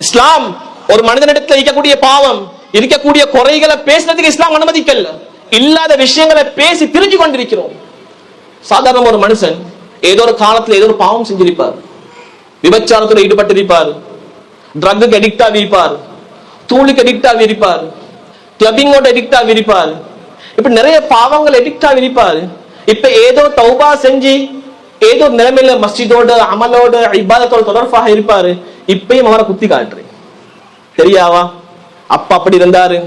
இஸ்லாம் ஒரு மனிதனிடத்தில் இருக்கக்கூடிய பாவம், இருக்கக்கூடிய குறைகளை பேசுறதுக்கு இஸ்லாம் அனுமதிக்கல. இல்லாத விஷயங்களை பேசி திரிஞ்சு கொண்டிருக்கிறோம். சாதாரண ஒரு மனுஷன் ஏதோ ஒரு காலத்துல ஏதோ ஒரு பாவம் செஞ்சிருப்பார், விபச்சாரத்துல ஈடுபட்டிருப்பார், ட்ரக்குக்கு அடிக்ட் ஆகியிருப்பார், தூளுக்கு அடிக்ட் ஆகியிருப்பார், கிளப்பிங்கோட அடிக்ட் ஆகியிருப்பார், இப்ப நிறைய பாவங்கள் அடிக்ட் ஆகியிருப்பார். இப்ப ஏதோ தௌபா செஞ்சு ஏதோ நிலைமையில மஸ்ஜிதோட அமலோட இபாதத்தோட தொடர்பாக இருப்பாரு. இப்பயும் அவரை குத்தி காட்டுறேன், தெரியாவா அப்ப அப்படி இருந்தாரு,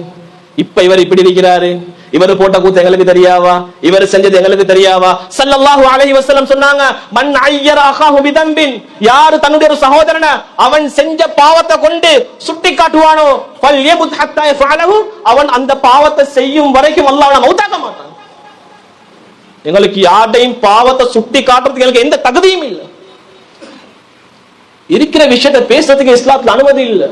இப்ப இவர் இப்படி இருக்கிறாரு, இவர் போட்ட கூத்து எங்களுக்கு தெரியாவா, இவர் செஞ்சது எங்களுக்கு தெரியாவா? ஸல்லல்லாஹு அலைஹி வஸல்லம் சொன்னாங்க, மன் அய்யர அஹாஹு பிதம்பின், யார் தன்னுடைய ஒரு சகோதரனை அவன் செஞ்ச பாவத்தை கொண்டு சுட்டி காட்டுவானோ, ஃபல்யமுத் ஹத்தா யஃஅலஹு, அவன் அந்த பாவத்தை செய்யும் வரைக்கும் அல்லாஹ் அவனை மௌத்தாக்க மாட்டான். எங்களுக்கு யாரையும் பாவத்தை சுட்டி காட்டுறதுக்கு எங்களுக்கு எந்த தகுதியும் இல்லை. இருக்கிற விஷயத்தை பேசுறதுக்கு இஸ்லாத்துல அனுமதி இல்லை.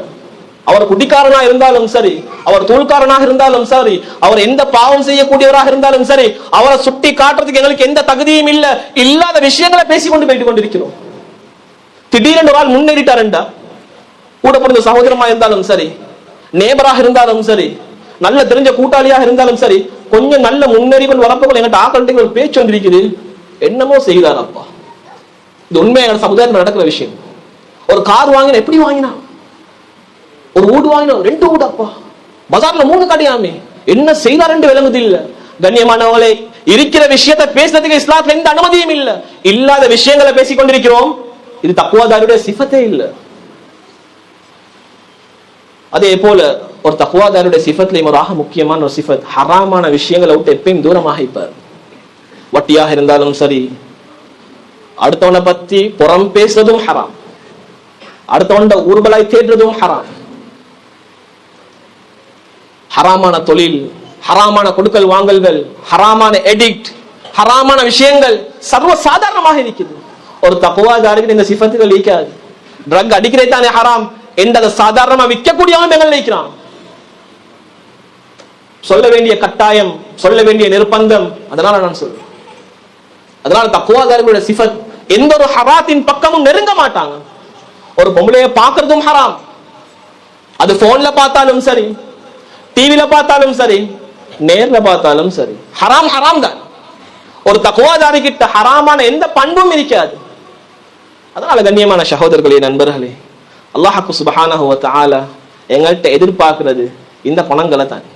அவர் குடிக்காரனா இருந்தாலும் சரி, அவர் தூள்காரனாக இருந்தாலும் சரி, அவர் எந்த பாவம் செய்யக்கூடியவராக இருந்தாலும் சரி, அவரை சுட்டி காட்டுறதுக்கு எங்களுக்கு எந்த தகுதியும் இல்லை. இல்லாத விஷயங்களை பேசிக்கொண்டு போயிட்டு கொண்டிருக்கிறோம். திடீரென்று ஒரு ஆள் முன்னேறிட்டாருண்டா, கூட பிறந்த சகோதரமா இருந்தாலும் சரி, நேபராக இருந்தாலும் சரி, நல்ல தெரிஞ்ச கூட்டாளியாக இருந்தாலும் சரி, கொஞ்சம் நல்ல முன்னேறிகள் வரப்போகள் எங்கிட்ட ஆக்கள்கிட்ட ஒரு பேச்சு வந்திருக்குது, என்னமோ செய்கிறார் அப்பா. இது உண்மையா எங்க சமுதாயத்தில் நடக்கிற விஷயம். ஒரு கார் வாங்கினா எப்படி வாங்கினா, ஒரு வீடு வாங்கினா 2 வீடு அப்பா, பஜார்ல 3 கடையாமே, என்ன செய்தார் என்று விளங்குது இல்ல. கண்ணியமானவங்களே, இருக்கிற விஷயத்தை பேசுறதுக்கு இஸ்லாத்துல எந்த அனுமதியும் இல்ல. இல்லாத விஷயங்களை பேசிக் கொண்டிருக்கிறோம். இது தக்வாதாருடைய சிஃபத்தே இல்ல. அதே போல ஒரு தக்வாதாருடைய சிஃபத்லையும் ஒரு ஆக முக்கியமான ஒரு சிஃபத், ஹராமான விஷயங்களை விட்டு எப்பயும் தூரமாக இருப்பார். வட்டியாக இருந்தாலும் சரி, அடுத்தவனை பத்தி புறம் பேசுறதும் ஹராம், அடுத்தவன் ஊர்வலாய் தேடுறதும் ஹராம், ஹராமான தொழில், ஹராமான கொடுக்கல் வாங்கல்கள், ஹராமான எடிக்ட், ஹராமான விஷயங்கள் சர்வ சாதாரணமாக இருக்குது. ஒரு தக்வாதாருக்கு இந்த சிஃபத்துகள் இருக்காது. ட்ரக் அடிக்கிறதே தானே ஹராம் என்றதை சாதாரணமா விற்கக்கூடியவன் எங்கள் நினைக்கிறான். சொல்ல வேண்டிய கட்டாயம், சொல்ல வேண்டிய நிர்பந்தம், அதனால நான் சொல்றேன். அதனால தக்வாதார்களுடைய சிஃபத் எந்த ஒரு ஹராத்தின் பக்கமும் நெருங்க மாட்டாங்க. ஒரு பொம்பளைய பார்க்கறதும் ஹராம், அது போன்ல பார்த்தாலும் சரி, டிவில பார்த்தாலும் சரி, நேர்ல பார்த்தாலும் சரி, ஹராம் ஹராம் தான். ஒரு தக்வாதாரி கிட்ட ஹராமான எந்த பண்பும் இருக்காது. அதனால கண்ணியமான சகோதரர்களே, நண்பர்களே, அல்லாஹ் சுப்ஹானஹு வ தஆலா எங்கள்கிட்ட எதிர்பார்க்கிறது இந்த குணங்களை தான்.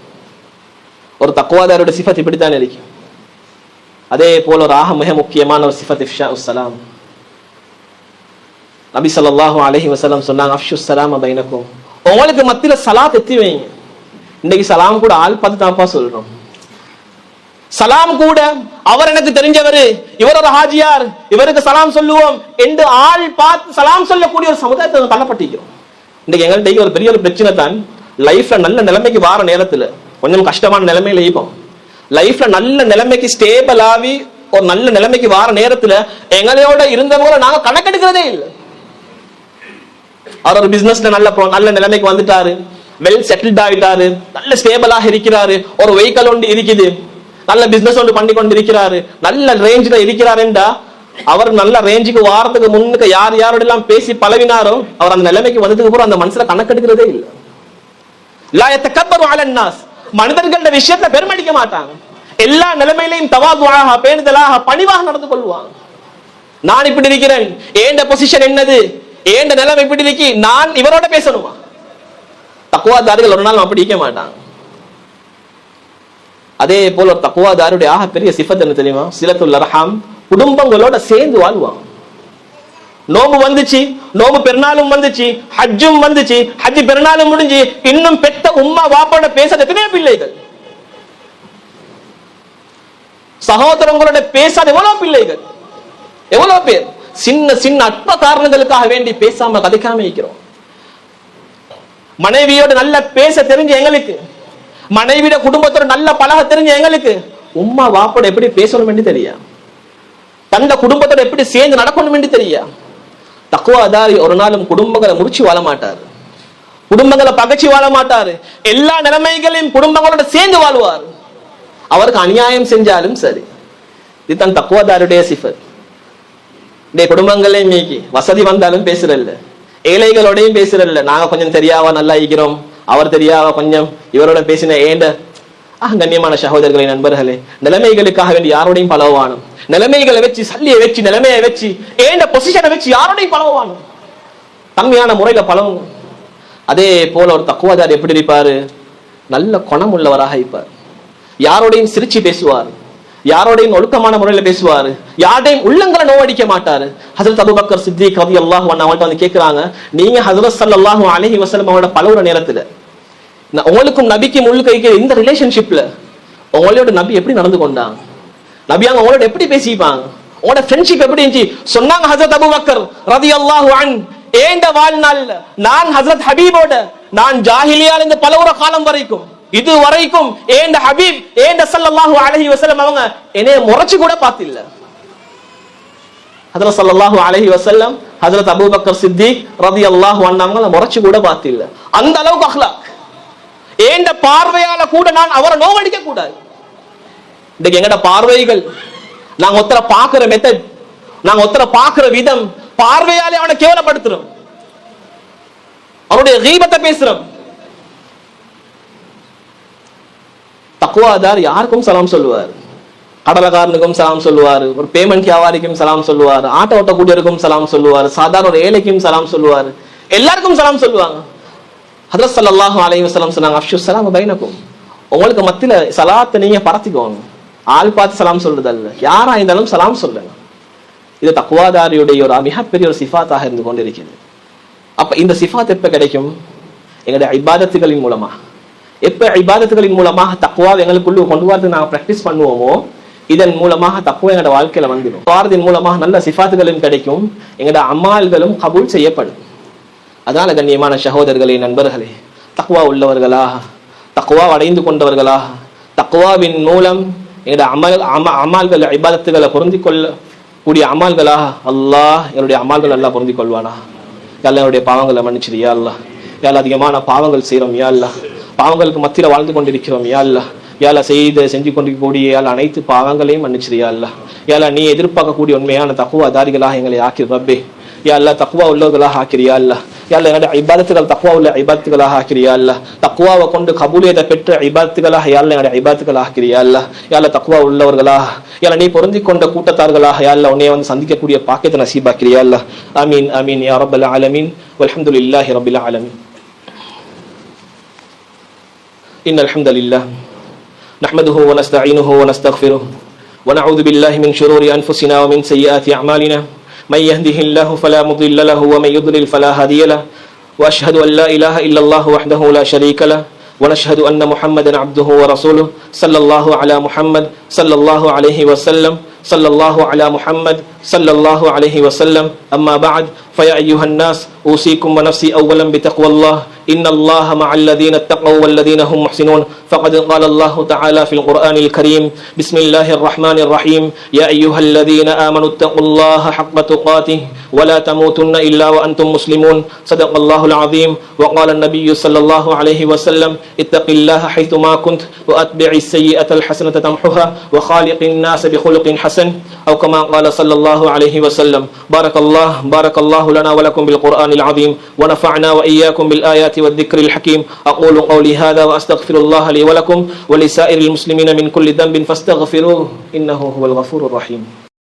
ஒரு தக்வாதாருடைய சிஃபத் இப்படித்தான் இருக்கு. அதே போல ஒரு ஆக மிக முக்கியமான ஒரு சிஃபத் இஃஷாஉஸ் ஸலாம். நபி ஸல்லல்லாஹு அலைஹி வஸல்லம் சொன்னாங்க, அஃஷுஸ் ஸலாம பைனக்கும், உங்களுக்கு மத்தியில சலாத் எத்தி வைங்க. இன்னைக்கு சலாம் கூட ஆள் பார்த்து தான்ப்பா சொல்றோம். சலாம் கூட அவர் எனக்கு தெரிஞ்சவரு, இவர் ஒரு ஹாஜியார், இவருக்கு சலாம் சொல்லுவோம் என்று ஆள் பார்த்து சலாம் சொல்லக்கூடிய ஒரு சமுதாயத்தை தள்ளப்பட்டிருக்கிறோம். இன்னைக்கு எங்கள்கிட்ட ஒரு பெரிய ஒரு பிரச்சனை தான். லைஃப்ல நல்ல நிலைமைக்கு வார நேரத்துல கொஞ்சம் கஷ்டமான நிலைமையில இருப்போம். லைஃப்ல நல்ல நிலைமைக்கு ஸ்டேபிள் ஆகி ஒரு நல்ல நிலைமைக்கு வார நேரத்துல எங்களோட இருந்தவங்கள நாங்க கணக்கெடுக்கிறதே இல்லை. அவர் ஒரு பிசினஸ்ல நல்ல நிலைமைக்கு வந்துட்டாரு, வெல் செட்டில்ட் ஆகிட்டாரு, நல்ல ஸ்டேபிளாக இருக்கிறாரு, ஒரு வெஹிக்கல் ஒன்று இருக்குது, நல்ல பிசினஸ் ஒன்று பண்ணி கொண்டு இருக்கிறாரு, நல்ல ரேஞ்சில் இருக்கிறாருண்டா, அவர் நல்ல ரேஞ்சுக்கு வாரத்துக்கு முன்னுக்கு யார் யாரோட எல்லாம் பேசி பழகினாரோ அவர் அந்த நிலைமைக்கு வந்ததுக்கு அப்புறம் அந்த மனசுல கணக்கெடுக்கிறதே இல்லை. லா யதகப்பரு அலன் நாஸ், மனிதர்களோட விஷயத்துல பெருமடிக்க மாட்டாங்க. எல்லா நிலைமையிலையும் தவாதுஆக, பேணுதலாக, பணிவாக நடந்து கொள்வாங்க. நான் இப்படி இருக்கிறேன், ஏண்ட பொசிஷன் என்னது, ஏண்ட நிலைமை இப்படி இருக்கு, நான் இவரோட பேசணுமா? தக்வாதாரிகள் ஒரு நாள் அப்படி இருக்க மாட்டாங்க. அதே போல ஒரு தக்வாதாருடைய ஆக பெரிய சிஃபத் என்ன தெரியுமா? சிலத்துல் அர்ஹாம், குடும்பங்களோட சேர்ந்து வாழ்வாங்க. நோம்பு வந்துச்சு, நோம்பு பெருநாளும் வந்துச்சு, ஹஜ்ஜும் வந்துச்சு, ஹஜ்ஜு பெருநாளும் முடிஞ்சு, இன்னும் பெத்த உம்மா வாப்பாட பேசாத எத்தனையோ பிள்ளைகள், சகோதரங்களோட பேசாத எவ்வளவு பிள்ளைகள், எவ்வளவு பேர் சின்ன சின்ன அற்ப காரணங்களுக்காக வேண்டி பேசாம கதைக்காம இருக்கிறோம். மனைவியோட நல்ல பேச தெரிஞ்ச எங்களுக்கு, மனைவியோட குடும்பத்தோட நல்ல பழக தெரிஞ்ச எங்களுக்கு, உம்மா வாப்போட எப்படி பேசணும் என்று தெரியா, தந்த குடும்பத்தோட எப்படி சேர்ந்து நடக்கணும் என்று தெரியா. தக்வாதாரி ஒரு நாளும் குடும்பங்களை முடிச்சு வாழ மாட்டாரு, குடும்பங்களை பகைச்சு வாழ மாட்டாரு, எல்லா நிலைமைகளையும் குடும்பங்களோட சேர்ந்து வாழ்வார். அவருக்கு அநியாயம் செஞ்சாலும் சரி. இதுதான் தக்வாதாருடைய சிஃபத். குடும்பங்களே மீக்கி வசதி வந்தாலும் பேசுறல்ல, ஏழைகளோடையும் பேசுறதில்ல. நாங்க கொஞ்சம் தெரியாவா நல்லா இருக்கிறோம், அவர் தெரியாவா கொஞ்சம் இவரோட பேசின ஏண்ட கண்ணியமான சகோதரர்களை, நண்பர்களே, நிலைமைகளுக்காக வேண்டி யாரோடையும் பழகுவானும், நிலைமைகளை வச்சு சல்லியை வச்சு நிலைமையை வச்சு ஏண்ட பொசிஷனை வச்சு யாரோடையும் பழகுவானும், தன்மையான முறையில பழகும். அதே போல ஒரு தக்குவாதார் எப்படி இருப்பாரு? நல்ல குணம் உள்ளவராக இருப்பார். யாரோடையும் சிரிச்சு பேசுவார், யாரோடையும் ஒழுக்கமான முறையில பேசுவாரு, யாரையும் உள்ளங்களை நோவடிக்க மாட்டாரு. ஹஜ்ரத் அபூபக்கர் சித்திக் ரலியல்லாஹு அன்ஹு அவங்கள்ட்ட வந்து கேட்கிறாங்க, நீங்க ஹஜ்ரத் ஸல்லல்லாஹு அலைஹி வஸல்லம் அவங்களோட பழகுற நேரத்துல உங்களுக்கும் நபிக்கும் உள்ள கைக்கு இந்த ரிலேஷன்ஷிப்ல உங்களோட நபி எப்படி நடந்து கொண்டாங்க, நபியாங்க உங்களோட எப்படி பேசிப்பாங்க, உங்களோட ஃப்ரெண்ட்ஷிப் எப்படி இருந்துச்சு சொன்னாங்க. ஹஜ்ரத் அபூபக்கர் ரலியல்லாஹு அன்ஹு, ஏண்ட வாழ்நாள்ல நான் ஹஜ்ரத் ஹபீபோட நான் ஜாஹிலியால இந்த பழகுற காலம் வரைக்கும் இது வரைக்கும் ஏண்ட ஹபீப் ஏண்ட ஸல்லல்லாஹு அலைஹி வஸல்லம் அவங்க என்னைய முறைச்சு கூட பார்த்தில்ல. ஹஜ்ரத் ஸல்லல்லாஹு அலைஹி வஸல்லம் ஹஜ்ரத் அபூபக்கர் சித்திக் ரலியல்லாஹு அன்ஹு அவங்கள முறைச்சு கூட பார்த்தில்ல. அந்த அளவுக்கு அக்லாக். ஏண்ட பார்வையால கூட நான் அவரை நோவடிக்க கூடாது. இன்னைக்கு எங்கட பார்வைகள், நாங்க ஒருத்தர பாக்குற மெத்தட், நாங்க ஒருத்தர பாக்குற விதம், பார்வையாலே அவனை கேவலப்படுத்துறோம், அவருடைய கீபத்தை பேசுறோம். தக்வாதார் யாருக்கும் சலாம் சொல்லுவார், கடலக்காரனுக்கும் சலாம் சொல்லுவார், ஒரு பேமெண்ட் வியாபாரிக்கும் சலாம் சொல்லுவார், ஆட்டோ ஓட்டக்கூடியவருக்கும் சலாம் சொல்லுவார், சாதாரண ஒரு ஏழைக்கும் சலாம் சொல்லுவார், எல்லாருக்கும் சலாம் சொல்லுவாங்க. ஹஜ்ரத் ஸல்லல்லாஹு அலைஹி வஸல்லம் சொன்னாங்க, அஃஷு ஸலாம் பைனக்கும், உங்களுக்கு மத்தியில சலாத்தை நீங்க பரத்திக்கோங்க. ஆள் பார்த்து சலாம் சொல்றது அல்ல, யாரா இருந்தாலும் சலாம் சொல்லுங்க. இது தக்வாதாரியுடைய ஒரு மிகப்பெரிய ஒரு சிஃபாத்தாக இருந்து கொண்டிருக்கிறது. அப்ப இந்த சிஃபாத் எப்ப கிடைக்கும்? எங்களுடைய இபாதத்துகளின் மூலமா. எப்ப இபாதத்துகளின் மூலமாக தக்வா எங்களுக்குள்ள கொண்டு வரது நாங்க பிராக்டிஸ் பண்ணுவோமோ, இதன் மூலமாக தக்வா எங்களோட வாழ்க்கையில வந்துடும். வாரதின் மூலமாக நல்ல சிஃபாத்துகளும் கிடைக்கும், எங்களோட அமால்களும் கபூல் செய்யப்படும். அதனால கண்ணியமான சகோதரர்களே, நண்பர்களே, தக்வா உள்ளவர்களாக, தக்வா அடைந்து கொண்டவர்களாக, தக்வாவின் மூலம் எங்களுடைய அமால்கள் இபாதத்துகளை பொருந்தி கொள்ளக்கூடிய அமால்களாக அல்லாஹ் என்னுடைய அமால்கள் எல்லாம் பொருந்தி கொள்வானா. யாழ்லா என்னுடைய பாவங்களை மன்னிச்சிரு யா அல்லாஹ். யாழ்லா அதிகமான பாவங்கள் செய்கிறோம் யா அல்லாஹ், பாவங்களுக்கு மத்தியில வாழ்ந்து கொண்டிருக்கிறோம் யா அல்லாஹ். யாழ்லா செஞ்சு கொண்டிருக்கக்கூடிய யாழ் அனைத்து பாவங்களையும் மன்னிச்சிரு யா அல்லாஹ். யாழ்லா நீ எதிர்பார்க்கக்கூடிய உண்மையான தக்வாதாரிகளாக எங்களை ஆக்கி ரப்பே. யா அல்லாஹ் தக்வா உள்ளவர்களாக ஆக்கிறியா அல்லாஹ். யா அல்லாஹ் என்னுடைய இபாதத்துகள் தக்வா உள்ள இபாதத்துகளாக ஆக்கிறியா அல்லாஹ். தக்வாவை கொண்டு கபூலியத்தை பெற்ற இபாதத்துகளாக யா அல்லாஹ் என்னுடைய இபாதத்துகளாக ஆக்கிறியா அல்லாஹ். யா அல்லாஹ் தக்வா உள்ளவர்களாக, யா அல்லாஹ் நீ பொருந்தி கொண்ட கூட்டத்தார்களாக யா அல்லாஹ் உன்னை வந்து சந்திக்கக்கூடிய பாக்கியத்தை நசீபாக்கிறியா அல்லாஹ். ஆமீன் ஆமீன் யா ரப்பல் ஆலமீன். வல்ஹம்துலில்லாஹி ரப்பில் ஆலமீன். இன்னல் ஹம்தலில்லாஹ் நஹ்மதுஹு வ நஸ்தஈனுஹு வ நஸ்தக்ஃபிருஹு வ நஊது பில்லாஹி மின் ஷுரூரி அன்ஃபுஸினா வ மின் ஸய்யிஆத்தி அஅமாலினா. من يهده الله فلا مضل له ومن يضلل فلا هادي له واشهد ان لا اله الا الله وحده لا شريك له ونشهد ان محمدا عبده ورسوله صلى الله على محمد صلى الله عليه وسلم صلى الله على محمد صلى الله عليه وسلم. اما بعد فيا ايها الناس اوصيكم ونفسي اولا بتقوى الله ان الله مع الذين اتقوا والذين هم محسنون. فقد قال الله تعالى في القرآن الكريم بسم الله الرحمن الرحيم يا أيها الذين آمنوا اتقوا الله حق تقاته ولا تموتن إلا وأنتم مسلمون. صدق الله العظيم. وقال النبي صلى الله عليه وسلم اتق الله حيثما كنت وأتبع السيئة الحسنة تمحها وخالق الناس بخلق حسن أو كما قال صلى الله عليه وسلم. بارك الله لنا ولكم بالقرآن العظيم ونفعنا وإياكم بالآيات والذكر الحكيم. أقول قولي هذا وأستغفر الله لي ولكم ولسائر المسلمين من كل ذنب فاستغفروه إنه هو الغفور الرحيم.